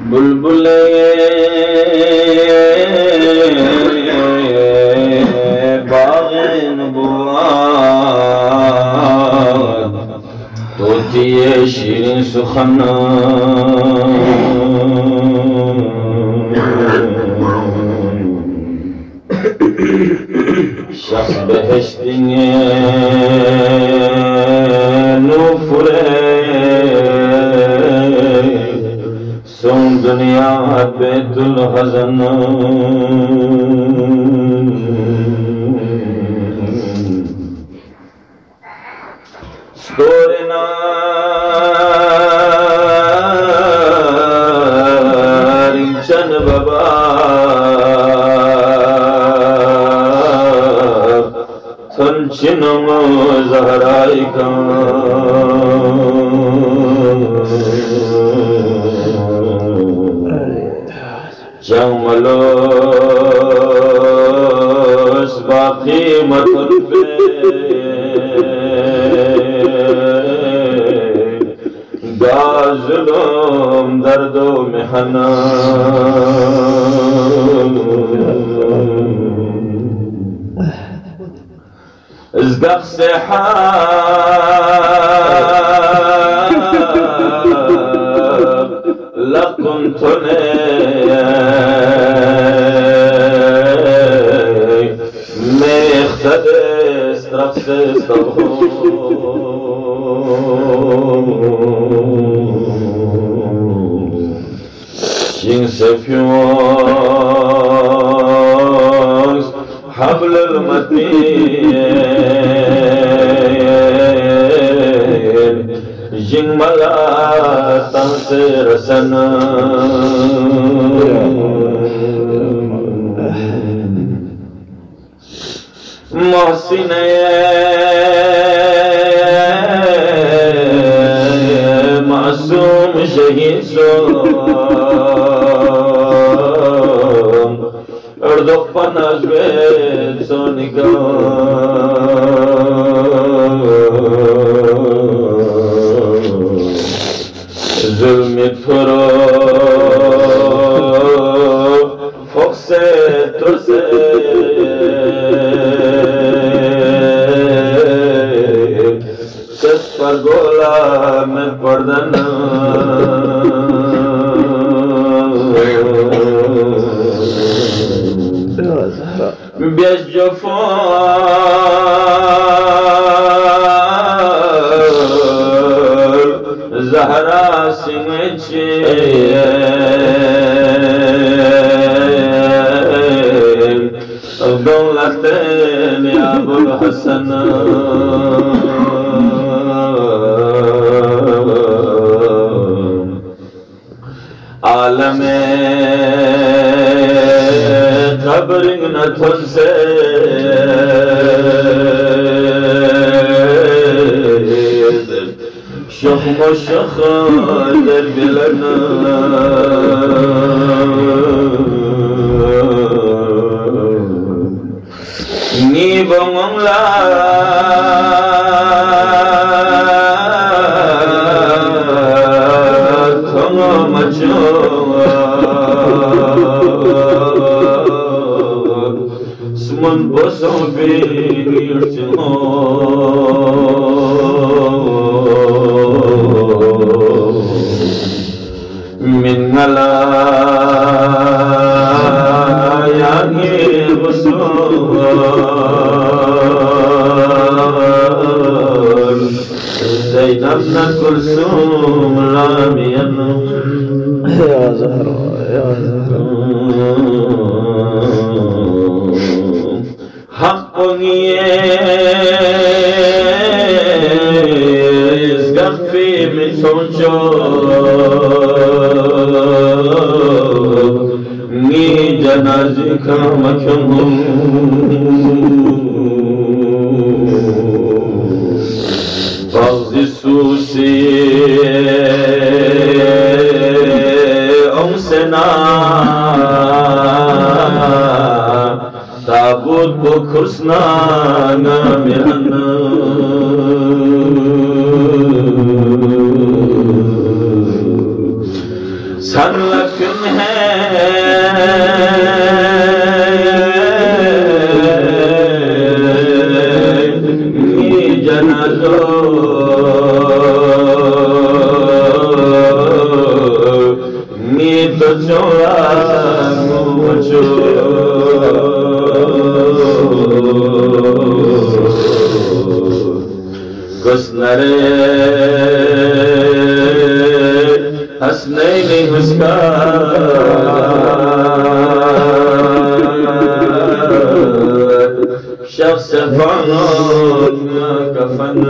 बुलबुले बाग़े नबुव्वत तोतिए शीरीं सुखन शख्स बहिश्तिए नूफुरे सोम दुनिया बैतुल हज़न स्टोरना रिंचन बाबा थंचिनम ज़हराई का जमलोस बाकी मतल पे गाज़ुलुम दर्दो मेहना ازدق سحاب لكم تني مختدس رقص شين سفيوز حبل المتين جن ملا تنصر سنا محسن मासूम शहीद अर्दो पनाज में सोनिका जुल्म थोरो फोक्से तुरसे कस पर गोला में पड़ना बेस जो ज़हरा सिंह दौलत अबुल हसन आलम खबर न थन से شخم الشخال بلنا نيبا مملا ثم مجوا سمن بسم بيرتمو من الآيات الرسول زينب كلثوم راميا يا زهرة يا زهرة حق يزغفي من سوچو ني جنازي کا مکھم بغض سوسی امسنا تابوت کو خرسنا نامرنا सनलखन है मी जनाजो मी तो चोरा मुझो कुसनरे हसनैनी हुस्का शख्स फानो कफन